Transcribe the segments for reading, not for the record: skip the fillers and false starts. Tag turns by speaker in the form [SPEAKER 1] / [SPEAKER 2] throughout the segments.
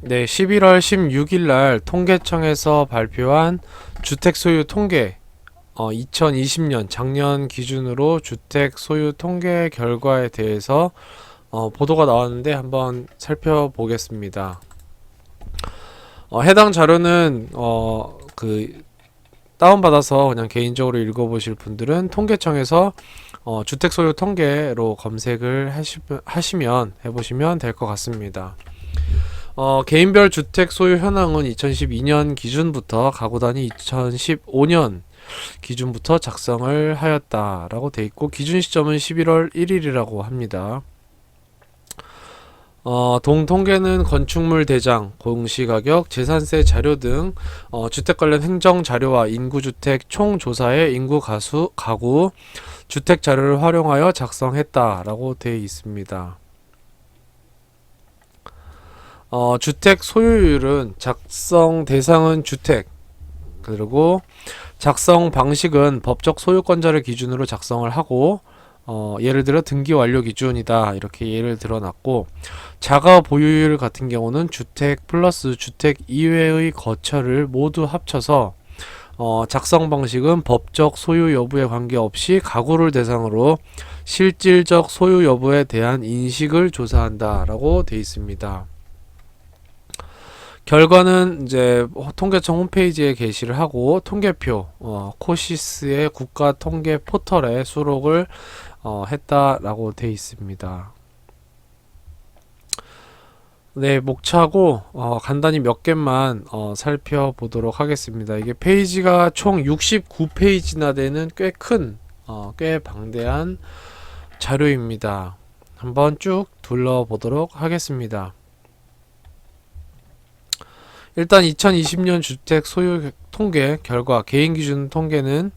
[SPEAKER 1] 네, 11월 16일 날 통계청에서 발표한 주택 소유 통계 2020년 작년 기준으로 주택 소유 통계 결과에 대해서 보도가 나왔는데 한번 살펴보겠습니다. 해당 자료는 다운받아서 그냥 개인적으로 읽어보실 분들은 통계청에서 주택 소유 통계로 검색을 하시면 해보시면 될 것 같습니다. 개인별 주택 소유 현황은 2012년 기준부터 가구단위 2015년 기준부터 작성을 하였다라고 돼 있고 기준 시점은 11월 1일이라고 합니다. 동통계는 건축물 대장, 공시가격, 재산세 자료 등 주택 관련 행정 자료와 인구주택 총조사의 인구 가구, 주택 자료를 활용하여 작성했다라고 되어 있습니다. 주택 소유율은 작성 대상은 주택, 그리고 작성 방식은 법적 소유권자를 기준으로 작성을 하고 예를 들어 등기 완료 기준이다 이렇게 예를 들어놨고, 자가 보유율 같은 경우는 주택 플러스 주택 이외의 거처를 모두 합쳐서 작성 방식은 법적 소유 여부에 관계없이 가구를 대상으로 실질적 소유 여부에 대한 인식을 조사한다 라고 되어 있습니다. 결과는 이제 통계청 홈페이지에 게시를 하고 통계표 코시스의 국가 통계 포털에 수록을 했다라고 되어 있습니다. 네, 목차고 간단히 몇 개만 살펴보도록 하겠습니다. 이게 페이지가 총 69페이지나 되는 꽤 큰, 꽤 방대한 자료입니다. 한번 쭉 둘러보도록 하겠습니다. 일단 2020년 주택 소유 통계 결과 개인 기준 통계는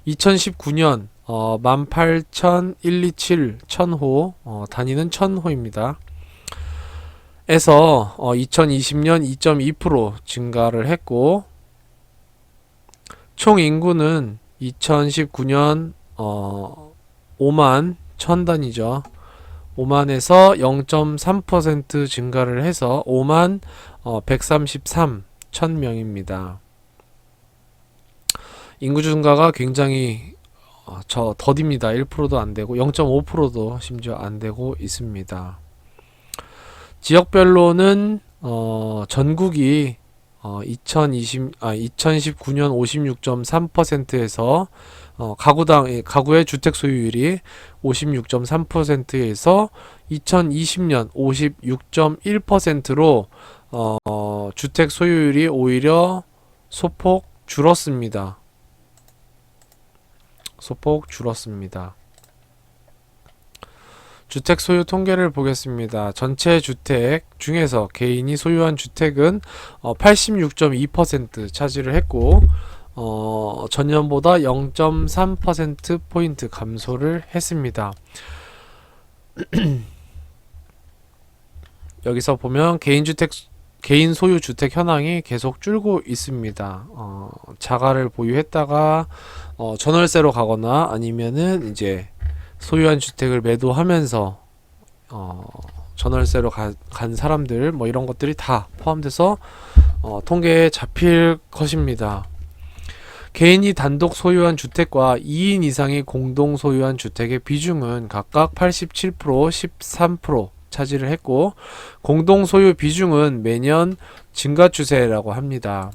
[SPEAKER 1] 2019년 18,127 1000호, 단위는 1000호입니다. 에서 2020년 2.2% 증가를 했고, 총 인구는 2019년 5만 1000단위죠. 5만에서 0.3% 증가를 해서 5만 133 1000명입니다. 인구 증가가 굉장히 더딥니다. 1%도 안 되고 0.5%도 심지어 안 되고 있습니다. 지역별로는 전국이 2019년 56.3%에서 가구의 주택 소유율이 56.3%에서 2020년 56.1%로 주택 소유율이 오히려 소폭 줄었습니다. 주택 소유 통계를 보겠습니다. 전체 주택 중에서 개인이 소유한 주택은 86.2% 차지를 했고 전년보다 0.3%포인트 감소를 했습니다. 여기서 보면 개인 소유 주택 현황이 계속 줄고 있습니다. 자가를 보유했다가 전월세로 가거나 아니면은 이제 소유한 주택을 매도하면서 전월세로 간 사람들 뭐 이런 것들이 다 포함돼서 통계에 잡힐 것입니다. 개인이 단독 소유한 주택과 2인 이상이 공동 소유한 주택의 비중은 각각 87%, 13% 차지를 했고, 공동 소유 비중은 매년 증가 추세라고 합니다.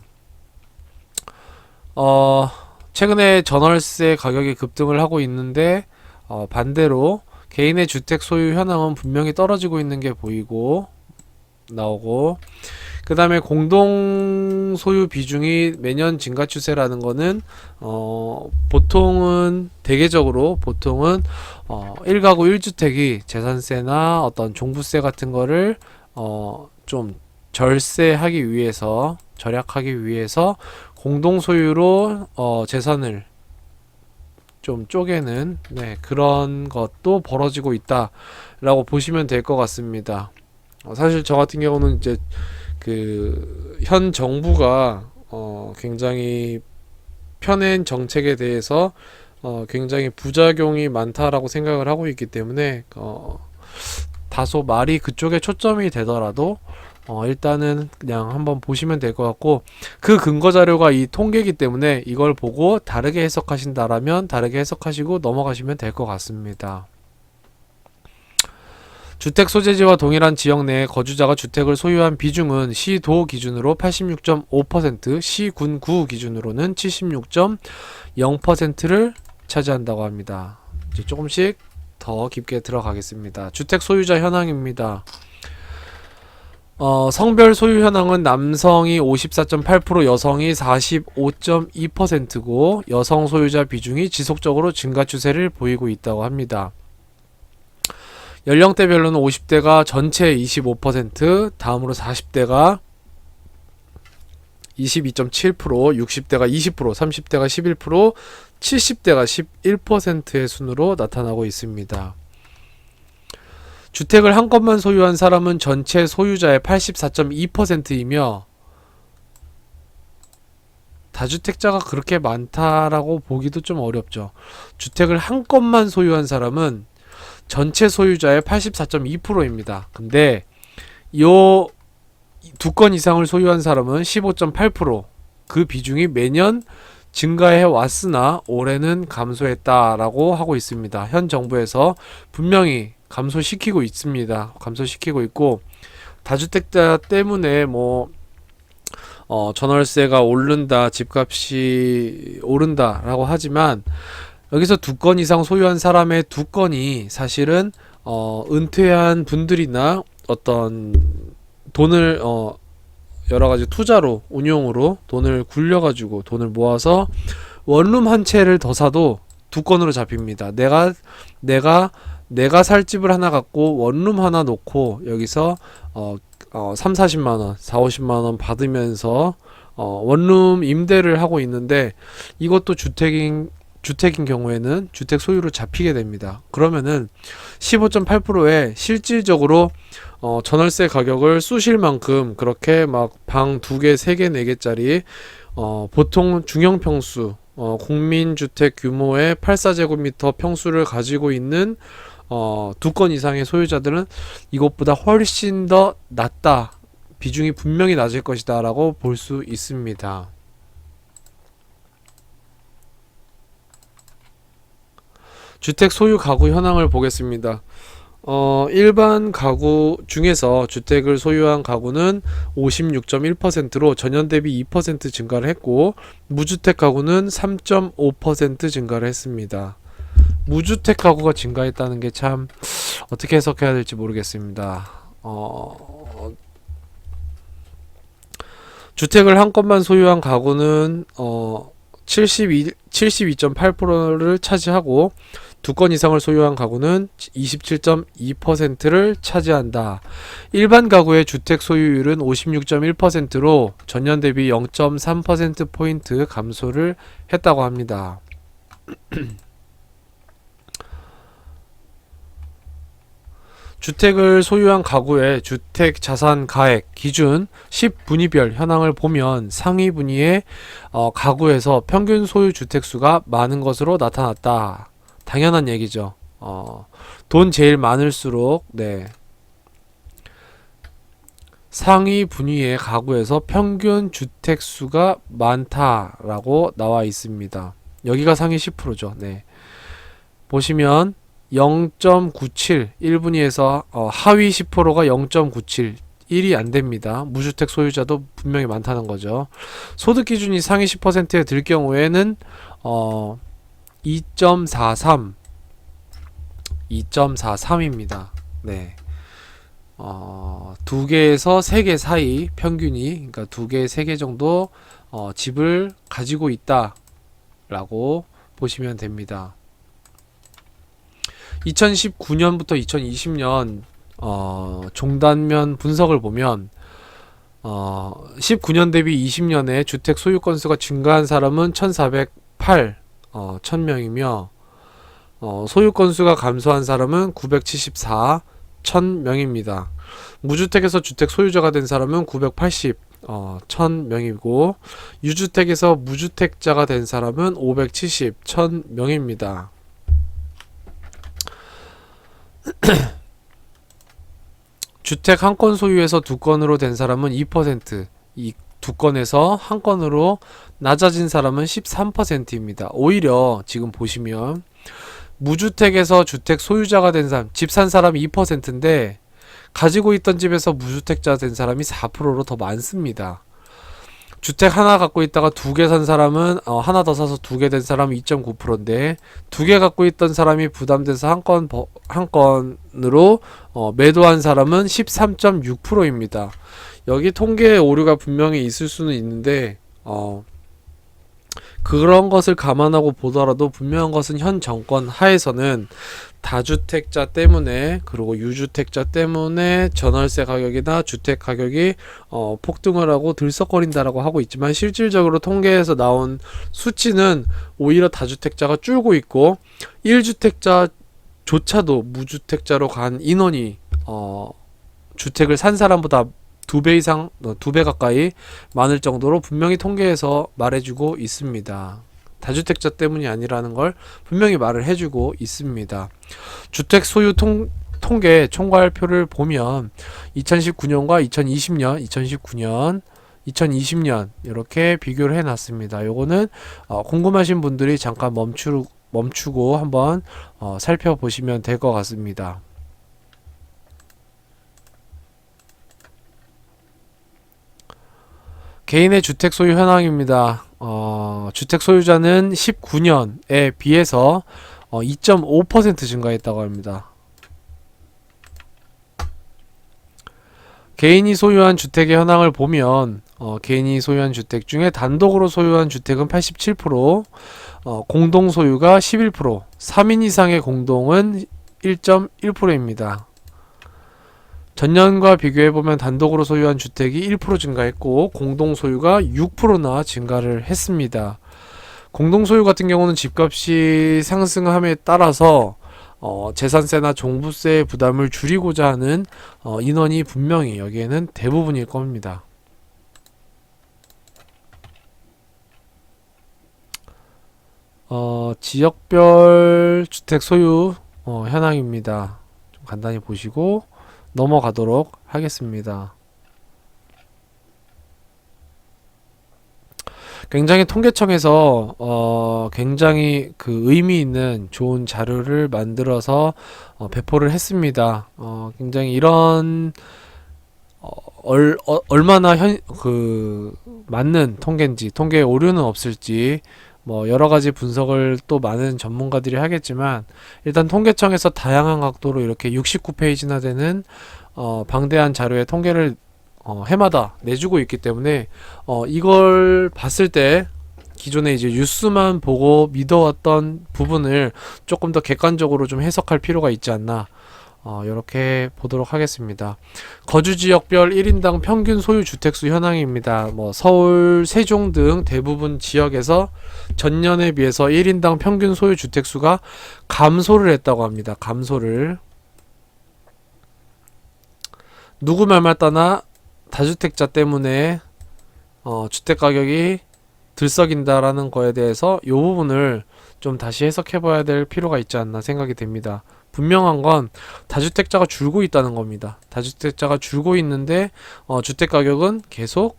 [SPEAKER 1] 최근에 전월세 가격이 급등을 하고 있는데 반대로 개인의 주택 소유 현황은 분명히 떨어지고 있는 게 보이고 나오고, 그 다음에 공동 소유 비중이 매년 증가 추세라는 거는 대개적으로 보통은 1가구 1주택이 재산세나 어떤 종부세 같은 거를 좀 절약하기 위해서 공동 소유로 재산을 좀 쪼개는 그런 것도 벌어지고 있다라고 보시면 될 것 같습니다. 사실 저 같은 경우는 이제 현 정부가 굉장히 펴낸 정책에 대해서 굉장히 부작용이 많다라고 생각을 하고 있기 때문에 다소 말이 그쪽에 초점이 되더라도 일단은 그냥 한번 보시면 될 것 같고, 그 근거 자료가 이 통계이기 때문에 이걸 보고 다르게 해석하신다라면 다르게 해석하시고 넘어가시면 될 것 같습니다. 주택 소재지와 동일한 지역 내에 거주자가 주택을 소유한 비중은 시도 기준으로 86.5%, 시군구 기준으로는 76.0%를 차지한다고 합니다. 이제 조금씩 더 깊게 들어가겠습니다. 주택 소유자 현황입니다. 성별 소유 현황은 남성이 54.8%, 여성이 45.2%고 여성 소유자 비중이 지속적으로 증가 추세를 보이고 있다고 합니다. 연령대별로는 50대가 전체의 25%, 다음으로 40대가 22.7%, 60대가 20%, 30대가 11%, 70대가 11%의 순으로 나타나고 있습니다. 주택을 한 건만 소유한 사람은 전체 소유자의 84.2%이며 다주택자가 그렇게 많다라고 보기도 좀 어렵죠. 주택을 한 건만 소유한 사람은 전체 소유자의 84.2%입니다. 근데 요 두 건 이상을 소유한 사람은 15.8%, 그 비중이 매년 증가해 왔으나 올해는 감소했다라고 하고 있습니다. 현 정부에서 분명히 감소시키고 있습니다. 감소시키고 있고, 다주택자 때문에 전월세가 오른다, 집값이 오른다라고 하지만 여기서 두 건 이상 소유한 사람의 두 건이 사실은 은퇴한 분들이나 어떤 돈을 여러 가지 투자로, 운용으로 돈을 굴려가지고 돈을 모아서 원룸 한 채를 더 사도 두 건으로 잡힙니다. 내가 살 집을 하나 갖고 원룸 하나 놓고 여기서 3, 40만원, 4, 50만원 받으면서 원룸 임대를 하고 있는데, 이것도 주택인 경우에는 주택 소유로 잡히게 됩니다. 그러면은 15.8%에 실질적으로 전월세 가격을 쑤실 만큼 그렇게 막 방 2개, 3개, 4개짜리 보통 중형 평수, 국민주택 규모의 84제곱미터 평수를 가지고 있는 두 건 이상의 소유자들은 이것보다 훨씬 더 낮다, 비중이 분명히 낮을 것이다 라고 볼 수 있습니다. 주택 소유 가구 현황을 보겠습니다. 일반 가구 중에서 주택을 소유한 가구는 56.1%로 전년 대비 2% 증가를 했고, 무주택 가구는 3.5% 증가를 했습니다. 무주택 가구가 증가했다는 게 참 어떻게 해석해야 될지 모르겠습니다. 주택을 한 건만 소유한 가구는 72.8%를 차지하고, 두 건 이상을 소유한 가구는 27.2%를 차지한다. 일반 가구의 주택 소유율은 56.1%로 전년 대비 0.3%포인트 감소를 했다고 합니다. 주택을 소유한 가구의 주택 자산 가액 기준 10분위별 현황을 보면 상위 분위의 가구에서 평균 소유 주택수가 많은 것으로 나타났다. 당연한 얘기죠. 돈 제일 많을수록 상위 분위의 가구에서 평균 주택수가 많다라고 나와 있습니다. 여기가 상위 10%죠. 보시면 0.97, 1분위에서 하위 10%가 0.97, 1이 안됩니다. 무주택 소유자도 분명히 많다는 거죠. 소득 기준이 상위 10%에 들 경우에는 2.43입니다. 두 개에서 세 개 사이 평균이, 그러니까 두 개, 세 개 정도 집을 가지고 있다라고 보시면 됩니다. 2019년부터 2020년 종단면 분석을 보면 19년 대비 20년에 주택 소유 건수가 증가한 사람은 1408 1000명이며 소유 건수가 감소한 사람은 974 1000명입니다. 무주택에서 주택 소유자가 된 사람은 980 1000명이고 유주택에서 무주택자가 된 사람은 570 1000명입니다. 주택 한 건 소유에서 두 건으로 된 사람은 2%, 이 두 건에서 한 건으로 낮아진 사람은 13%입니다. 오히려 지금 보시면 무주택에서 주택 소유자가 된 사람, 집 산 사람이 2%인데 가지고 있던 집에서 무주택자 된 사람이 4%로 더 많습니다. 주택 하나 갖고 있다가 두 개 산 사람은 하나 더 사서 두 개 된 사람은 2.9%인데 두 개 갖고 있던 사람이 부담돼서 한 건으로 매도한 사람은 13.6%입니다. 여기 통계에 오류가 분명히 있을 수는 있는데 그런 것을 감안하고 보더라도 분명한 것은 현 정권 하에서는 다주택자 때문에 그리고 유주택자 때문에 전월세 가격이나 주택 가격이 폭등을 하고 들썩거린다라고 하고 있지만 실질적으로 통계에서 나온 수치는 오히려 다주택자가 줄고 있고 1주택자조차도 무주택자로 간 인원이 주택을 산 사람보다 2배 이상, 2배 가까이 많을 정도로 분명히 통계에서 말해주고 있습니다. 다주택자 때문이 아니라는 걸 분명히 말을 해주고 있습니다. 주택 소유 통계 총괄표를 보면 2019년과 2020년, 2019년, 2020년 이렇게 비교를 해놨습니다. 요거는 궁금하신 분들이 잠깐 멈추고 한번 살펴보시면 될 것 같습니다. 개인의 주택 소유 현황입니다. 주택 소유자는 19년에 비해서 2.5% 증가했다고 합니다. 개인이 소유한 주택의 현황을 보면 개인이 소유한 주택 중에 단독으로 소유한 주택은 87%, 공동 소유가 11%, 3인 이상의 공동은 1.1%입니다. 전년과 비교해보면 단독으로 소유한 주택이 1% 증가했고 공동 소유가 6%나 증가를 했습니다. 공동 소유 같은 경우는 집값이 상승함에 따라서 재산세나 종부세 부담을 줄이고자 하는 인원이 분명히 여기에는 대부분일 겁니다. 지역별 주택 소유 현황입니다. 좀 간단히 보시고 넘어가도록 하겠습니다. 굉장히 통계청에서 굉장히 그 의미 있는 좋은 자료를 만들어서 배포를 했습니다. 굉장히 이런 얼마나 맞는 통계인지, 통계에 오류는 없을지 뭐 여러 가지 분석을 또 많은 전문가들이 하겠지만 일단 통계청에서 다양한 각도로 이렇게 69페이지나 되는 방대한 자료의 통계를 해마다 내주고 있기 때문에 이걸 봤을 때 기존에 이제 뉴스만 보고 믿어왔던 부분을 조금 더 객관적으로 좀 해석할 필요가 있지 않나 이렇게 보도록 하겠습니다. 거주지역별 1인당 평균 소유 주택수 현황입니다. 뭐 서울, 세종 등 대부분 지역에서 전년에 비해서 1인당 평균 소유 주택수가 감소를 했다고 합니다. 감소를. 누구 말만 따나 다주택자 때문에 주택 가격이 들썩인다라는 거에 대해서 이 부분을 좀 다시 해석해 봐야 될 필요가 있지 않나 생각이 됩니다. 분명한 건 다주택자가 줄고 있다는 겁니다. 다주택자가 줄고 있는데 주택 가격은 계속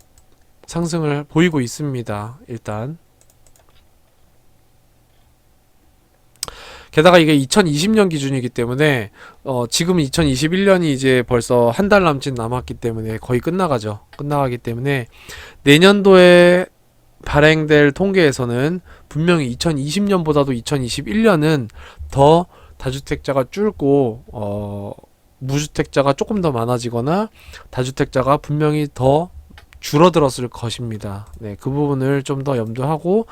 [SPEAKER 1] 상승을 보이고 있습니다. 일단 게다가 이게 2020년 기준이기 때문에 지금 2021년이 이제 벌써 한 달 남짓 남았기 때문에 거의 끝나가기 때문에 내년도에 발행될 통계에서는 분명히 2020년보다도 2021년은 더 다주택자가 줄고 무주택자가 조금 더 많아지거나 다주택자가 분명히 더 줄어들었을 것입니다. 네, 그 부분을 좀 더 염두하고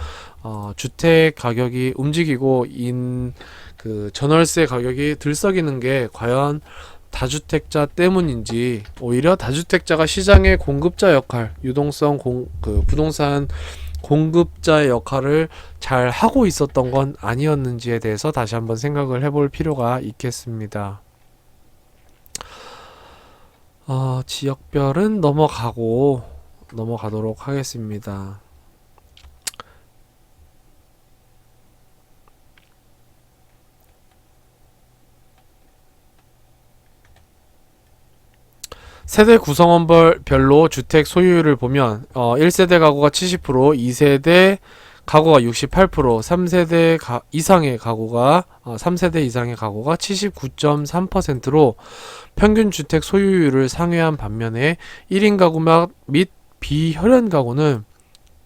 [SPEAKER 1] 주택 가격이 움직이고 그 전월세 가격이 들썩이는 게 과연 다주택자 때문인지 오히려 다주택자가 시장의 공급자 역할, 유동성 부동산 공급자의 역할을 잘 하고 있었던 건 아니었는지에 대해서 다시 한번 생각을 해볼 필요가 있겠습니다. 지역별은 넘어가도록 하겠습니다. 세대 구성원별로 주택 소유율을 보면 1세대 가구가 70%, 2세대 가구가 68%, 3세대 이상의 가구가 3세대 이상의 가구가 79.3%로 평균 주택 소유율을 상회한 반면에 1인 가구 및 비혈연 가구는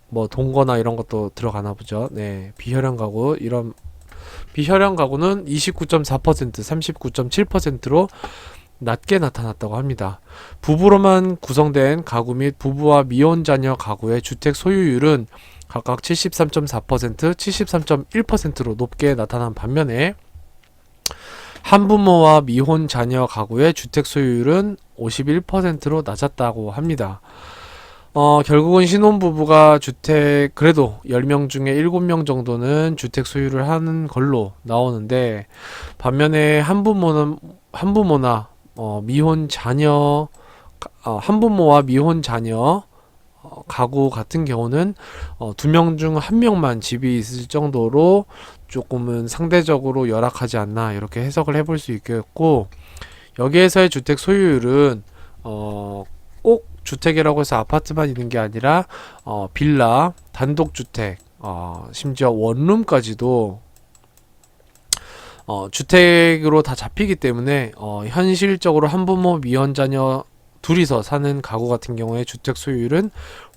[SPEAKER 1] 뭐 동거나 이런 것도 들어가나 보죠. 네, 비혈연 가구는 29.4%, 39.7%로 낮게 나타났다고 합니다. 부부로만 구성된 가구 및 부부와 미혼 자녀 가구의 주택 소유율은 각각 73.4%, 73.1%로 높게 나타난 반면에 한부모와 미혼 자녀 가구의 주택 소유율은 51%로 낮았다고 합니다. 결국은 신혼부부가 그래도 10명 중에 7명 정도는 주택 소유를 하는 걸로 나오는데, 반면에 한부모나 미혼 자녀, 한부모와 미혼 자녀 가구 같은 경우는 2명 중 1명만 집이 있을 정도로 조금은 상대적으로 열악하지 않나, 이렇게 해석을 해볼 수 있겠고, 여기에서의 주택 소유율은 꼭 주택이라고 해서 아파트만 있는 게 아니라 빌라, 단독주택, 심지어 원룸까지도 주택으로 다 잡히기 때문에 현실적으로 한부모 미혼 자녀 둘이서 사는 가구 같은 경우에 주택 소유율은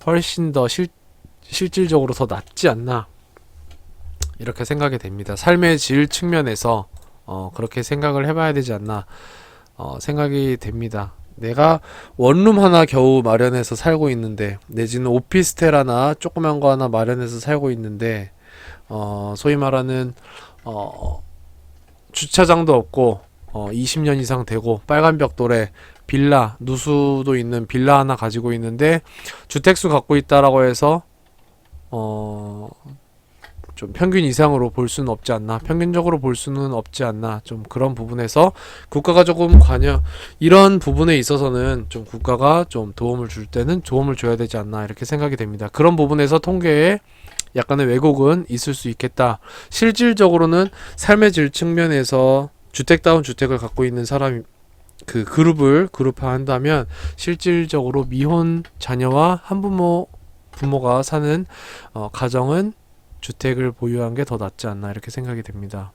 [SPEAKER 1] 훨씬 더 실질적으로 더 낮지 않나, 이렇게 생각이 됩니다. 삶의 질 측면에서 그렇게 생각을 해봐야 되지 않나 생각이 됩니다. 내가 원룸 하나 겨우 마련해서 살고 있는데, 내지는 오피스텔 하나 조그만 거 하나 마련해서 살고 있는데, 소위 말하는 주차장도 없고 20년 이상 되고 빨간 벽돌에 빌라, 누수도 있는 빌라 하나 가지고 있는데, 주택수 갖고 있다라고 해서 좀 평균 이상으로 볼 수는 없지 않나, 평균적으로 볼 수는 없지 않나, 좀 그런 부분에서 국가가 조금 이런 부분에 있어서는 좀 국가가 좀 도움을 줄 때는 도움을 줘야 되지 않나, 이렇게 생각이 됩니다. 그런 부분에서 통계에 약간의 왜곡은 있을 수 있겠다. 실질적으로는 삶의 질 측면에서 주택다운 주택을 갖고 있는 사람이 그 그룹화한다면 실질적으로 미혼 자녀와 부모가 사는 가정은 주택을 보유한 게 더 낫지 않나, 이렇게 생각이 됩니다.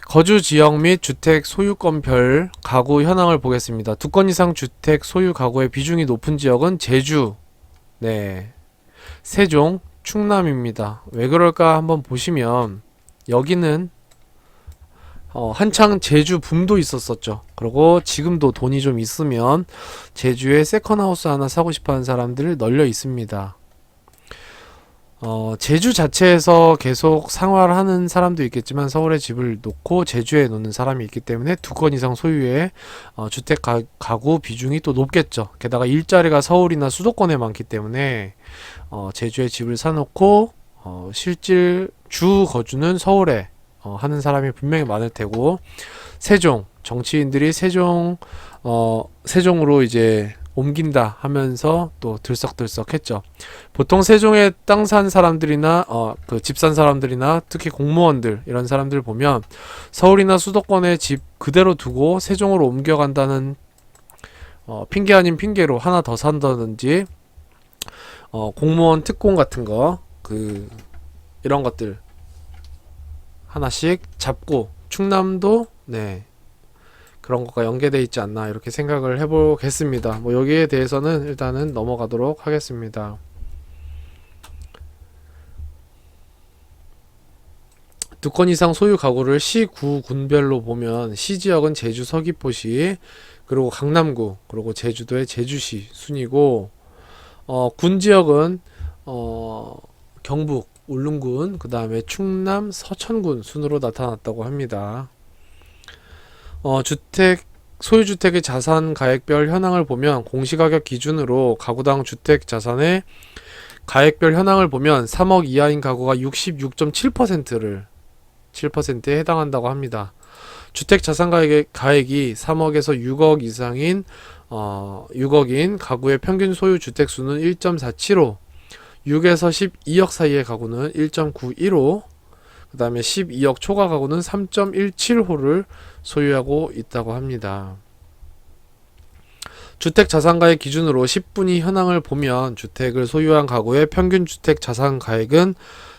[SPEAKER 1] 거주 지역 및 주택 소유권별 가구 현황을 보겠습니다. 2건 이상 주택 소유 가구의 비중이 높은 지역은 제주, 세종, 충남입니다. 왜 그럴까 한번 보시면, 여기는 한창 제주 붐도 있었었죠. 그리고 지금도 돈이 좀 있으면 제주에 세컨하우스 하나 사고 싶어하는 사람들 널려 있습니다. 제주 자체에서 계속 생활하는 사람도 있겠지만 서울에 집을 놓고 제주에 놓는 사람이 있기 때문에 2건 이상 소유의 주택 가구 비중이 또 높겠죠. 게다가 일자리가 서울이나 수도권에 많기 때문에 제주에 집을 사놓고 실질 주 거주는 서울에 하는 사람이 분명히 많을 테고, 세종, 정치인들이 세종으로 이제 옮긴다 하면서 또 들썩들썩 했죠. 보통 세종에 땅 산 사람들이나 그 집 산 사람들이나 특히 공무원들, 이런 사람들 보면 서울이나 수도권에 집 그대로 두고 세종으로 옮겨간다는 핑계 아닌 핑계로 하나 더 산다든지, 공무원 특공 같은 거 이런 것들 하나씩 잡고, 충남도 그런 것과 연계되어 있지 않나, 이렇게 생각을 해보겠습니다. 뭐 여기에 대해서는 일단은 넘어가도록 하겠습니다. 두 건 이상 소유 가구를 시구군별로 보면, 시지역은 제주 서귀포시, 그리고 강남구, 그리고 제주도의 제주시 순이고, 군지역은 경북 울릉군, 그 다음에 충남 서천군 순으로 나타났다고 합니다. 소유주택의 자산 가액별 현황을 보면, 공시가격 기준으로 가구당 주택 자산의 가액별 현황을 보면 3억 이하인 가구가 66.7%에 해당한다고 합니다. 주택 자산 가액이 3억에서 6억 이상인 6억인 가구의 평균 소유 주택 수는 1.47호, 6에서 12억 사이의 가구는 1.91호, 그 다음에 12억 초과 가구는 3.17호를 소유하고 있다고 합니다. 주택 자산가액 기준으로 10분위 현황을 보면 주택을 소유한 가구의 평균 주택 자산가액은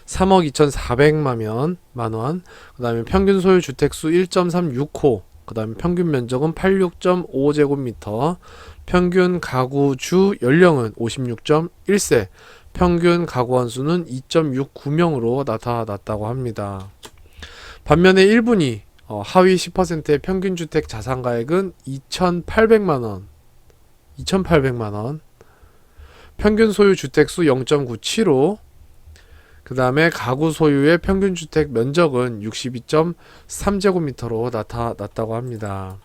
[SPEAKER 1] 3억 2,400만 원, 그 다음에 평균 소유 주택수 1.36호, 그 다음에 평균 면적은 86.5제곱미터, 평균 가구 주 연령은 56.1세, 평균 가구 원수는 2.69명으로 나타났다고 합니다. 반면에 1분위 하위 10%의 평균 주택 자산가액은 2,800만원, 평균 소유 주택수 0.97호, 그 다음에 가구 소유의 평균 주택 면적은 62.3제곱미터로 나타났다고 합니다.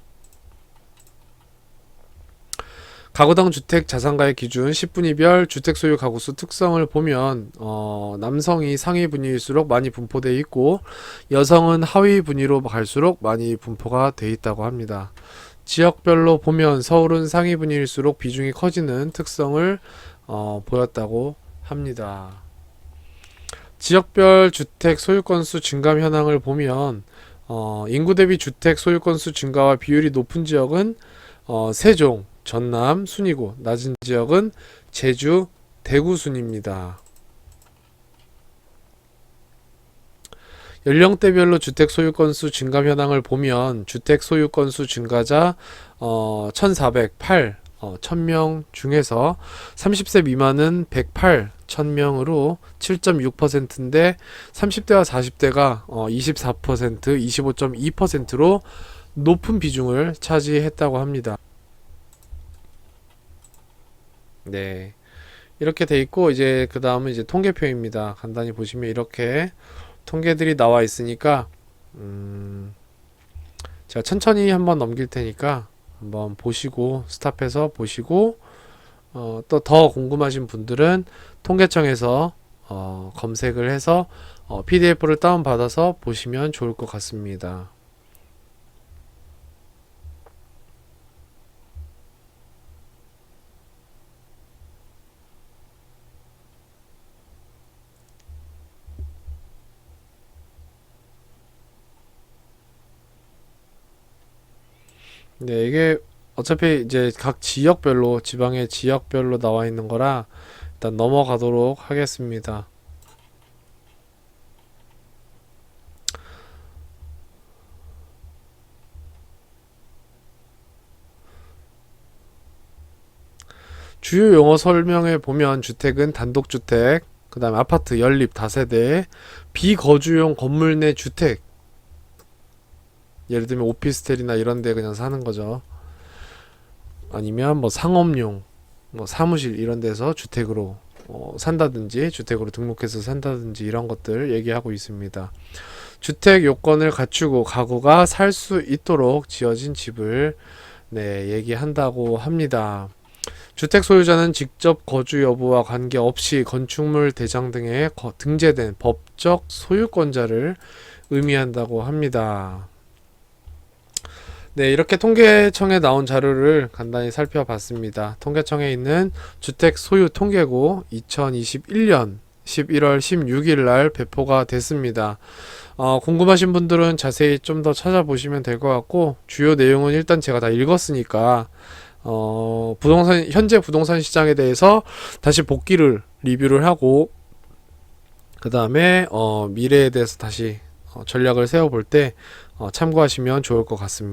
[SPEAKER 1] 가구당 주택 자산가액 기준 10분위별 주택 소유 가구수 특성을 보면 남성이 상위 분위일수록 많이 분포되어 있고 여성은 하위 분위로 갈수록 많이 분포가 되어 있다고 합니다. 지역별로 보면 서울은 상위 분위일수록 비중이 커지는 특성을 보였다고 합니다. 지역별 주택 소유건수 증감 현황을 보면 인구 대비 주택 소유건수 증가와 비율이 높은 지역은 세종, 전남 순이고 낮은 지역은 제주, 대구 순입니다. 연령대별로 주택 소유건수 증감 현황을 보면 주택 소유건수 증가자 1408 1000명 중에서 30세 미만은 108 1000명으로 7.6%인데 30대와 40대가 24%, 25.2%로 높은 비중을 차지했다고 합니다. 네. 이렇게 돼 있고 이제 그 다음은 이제 통계표입니다. 간단히 보시면 이렇게 통계들이 나와 있으니까 제가 천천히 한번 넘길 테니까 한번 보시고 스탑해서 보시고 또 더 궁금하신 분들은 통계청에서 검색을 해서 PDF를 다운받아서 보시면 좋을 것 같습니다. 네, 이게 어차피 이제 각 지역별로 지방의 지역별로 나와 있는 거라 일단 넘어가도록 하겠습니다. 주요 용어 설명에 보면 주택은 단독주택, 그 다음에 아파트, 연립, 다세대, 비거주용 건물 내 주택, 예를 들면 오피스텔이나 이런 데 그냥 사는 거죠. 아니면 뭐 상업용, 뭐 사무실 이런 데서 주택으로 산다든지 주택으로 등록해서 산다든지 이런 것들 얘기하고 있습니다. 주택 요건을 갖추고 가구가 살 수 있도록 지어진 집을 얘기한다고 합니다. 주택 소유자는 직접 거주 여부와 관계없이 건축물 대장 등에 등재된 법적 소유권자를 의미한다고 합니다. 네, 이렇게 통계청에 나온 자료를 간단히 살펴봤습니다. 통계청에 있는 주택 소유 통계고 2021년 11월 16일 날 배포가 됐습니다. 궁금하신 분들은 자세히 좀 더 찾아보시면 될 것 같고 주요 내용은 일단 제가 다 읽었으니까 현재 부동산 시장에 대해서 다시 복기를 리뷰를 하고 그 다음에 미래에 대해서 다시 전략을 세워볼 때 참고하시면 좋을 것 같습니다.